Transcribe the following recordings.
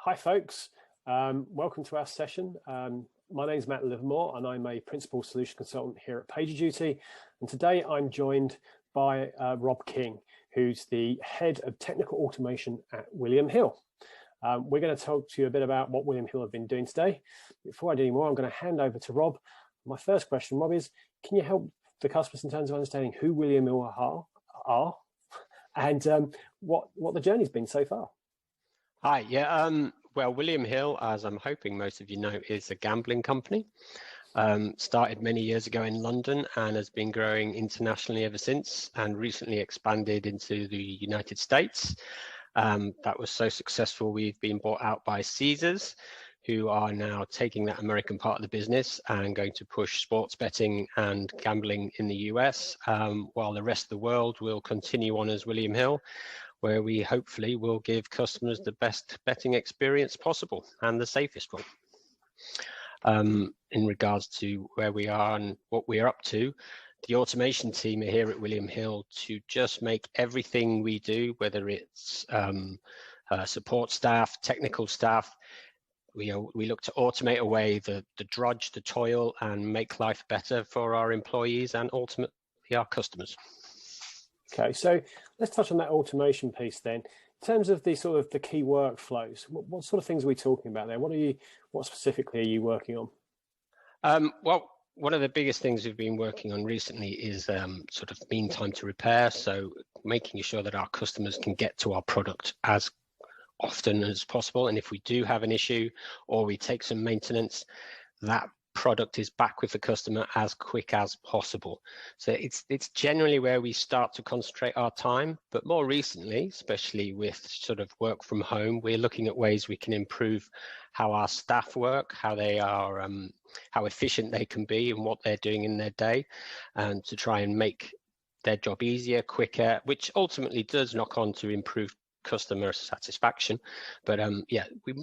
Hi folks, welcome to our session. My name is Matt Livermore and I'm a Principal Solution Consultant here at PagerDuty. And today I'm joined by Rob King, who's the Head of Technical Automation at William Hill. We're going to talk to you a bit about what William Hill have been doing today. Before I do any more, I'm going to hand over to Rob. My first question, Rob, is can you help the customers in terms of understanding who William Hill are and what the journey's been so far? Hi, well, William Hill, as I'm hoping most of you know, is a gambling company. Started many years ago in London and has been growing internationally ever since, and recently expanded into the United States. That was so successful, we've been bought out by Caesars, who are now taking that American part of the business and going to push sports betting and gambling in the US, while the rest of the world will continue on as William Hill, where we hopefully will give customers the best betting experience possible and the safest one. In regards to where we are and what we are up to, the automation team are here at William Hill to just make everything we do, whether it's support staff, technical staff, we look to automate away the drudge, the toil, and make life better for our employees and ultimately our customers. Okay, so let's touch on that automation piece then. In terms of the sort of the key workflows, what sort of things are we talking about there? What specifically are you working on? Well, one of the biggest things we've been working on recently is sort of mean time to repair. So making sure that our customers can get to our product as often as possible. And if we do have an issue or we take some maintenance, that product is back with the customer as quick as possible. So it's generally where we start to concentrate our time, but more recently, especially with sort of work from home, we're looking at ways we can improve how our staff work, how they are, how efficient they can be and what they're doing in their day, and to try and make their job easier, quicker, which ultimately does knock on to improve customer satisfaction. But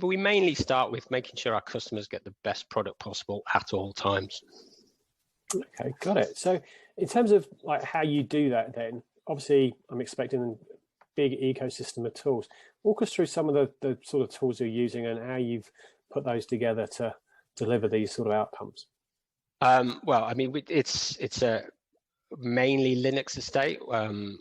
we mainly start with making sure our customers get the best product possible at all times. Okay, got it. So in terms of like how you do that then, obviously I'm expecting a big ecosystem of tools. Walk us through some of the sort of tools you're using and how you've put those together to deliver these sort of outcomes. Well, I mean, it's a mainly Linux estate,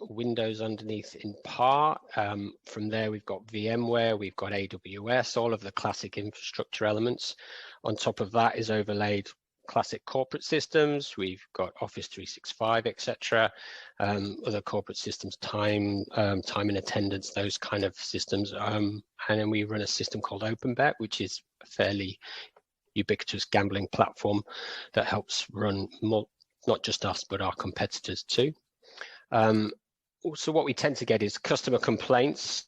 Windows underneath in part. From there, we've got VMware, we've got AWS, all of the classic infrastructure elements. On top of that is overlaid classic corporate systems. We've got Office 365, etc. Other corporate systems, time and attendance, those kind of systems. And then we run a system called OpenBet, which is a fairly ubiquitous gambling platform that helps run not just us, but our competitors too. Also, what we tend to get is customer complaints,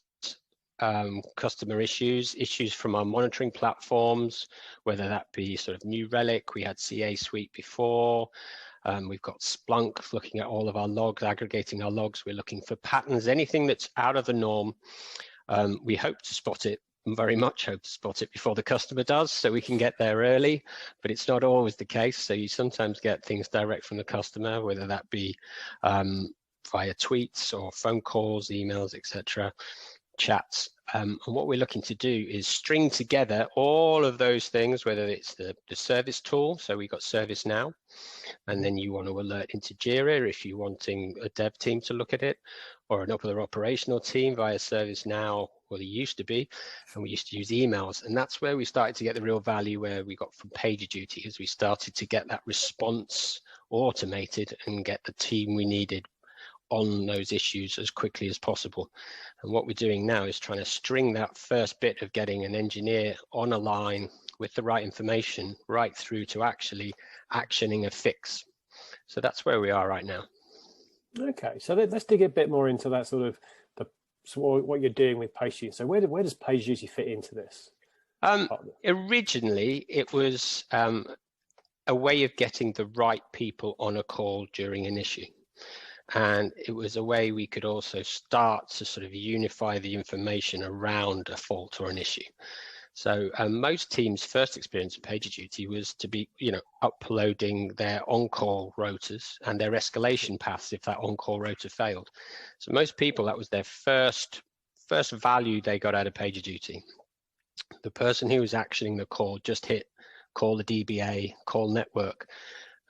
customer issues from our monitoring platforms, whether that be sort of New Relic, we had CA Suite before. We've got Splunk looking at all of our logs, aggregating our logs. We're looking for patterns, anything that's out of the norm. We hope to spot it. Very much hope to spot it before the customer does, so we can get there early, but it's not always the case. So you sometimes get things direct from the customer, whether that be via tweets or phone calls, emails, etc., chats. And what we're looking to do is string together all of those things, whether it's the service tool, so we've got ServiceNow, and then you want to alert into Jira if you're wanting a dev team to look at it, or another operational team via ServiceNow. Well, it used to be, and we used to use emails, and that's where we started to get the real value, where we got from PagerDuty, as we started to get that response automated and get the team we needed on those issues as quickly as possible. And what we're doing now is trying to string that first bit of getting an engineer on a line with the right information right through to actually actioning a fix. So that's where we are right now. Okay, so let's dig a bit more into that sort of what you're doing with PagerDuty. So where does PagerDuty fit into this? Originally, it was a way of getting the right people on a call during an issue. And it was a way we could also start to sort of unify the information around a fault or an issue. So most teams' first experience of PagerDuty was to be, uploading their on-call rotas and their escalation paths if that on-call rota failed. So most people, that was their first value they got out of PagerDuty. the person who was actioning the call just hit call the DBA, call network,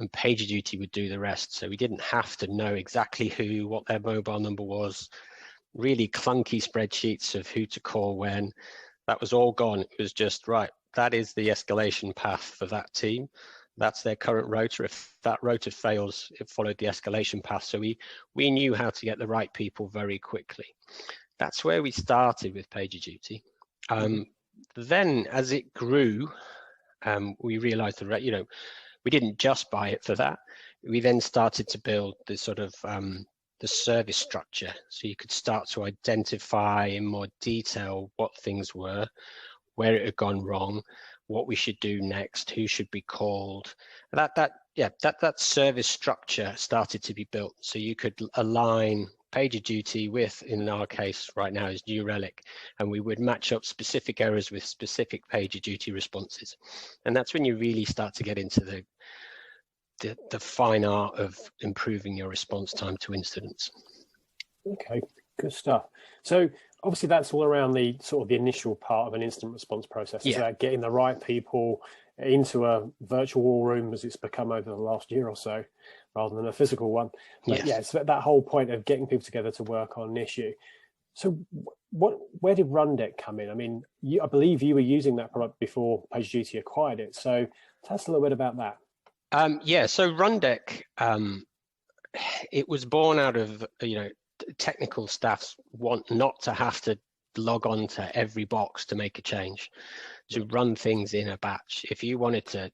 and PagerDuty would do the rest. So we didn't have to know exactly what their mobile number was, really clunky spreadsheets of who to call when. That was all gone. It was just, right, that is the escalation path for that team. That's their current rota. If that rota fails, it followed the escalation path. So we knew how to get the right people very quickly. That's where we started with PagerDuty. Then as it grew, we realized that, you know, we didn't just buy it for that. We then started to build this sort of the service structure. So you could start to identify in more detail what things were, where it had gone wrong, what we should do next, who should be called. That service structure started to be built. So you could align PagerDuty with, in our case right now, is New Relic, and we would match up specific errors with specific PagerDuty responses. And that's when you really start to get into the fine art of improving your response time to incidents. Okay, good stuff. So obviously that's all around the sort of the initial part of an incident response process. It's about getting the right people into a virtual war room, as it's become over the last year or so, rather than a physical one. But it's that whole point of getting people together to work on an issue. So where did Rundeck come in? I mean, I believe you were using that product before PagerDuty acquired it. So tell us a little bit about that. So Rundeck, it was born out of, technical staffs want not to have to log on to every box to make a change, to run things in a batch. If you wanted to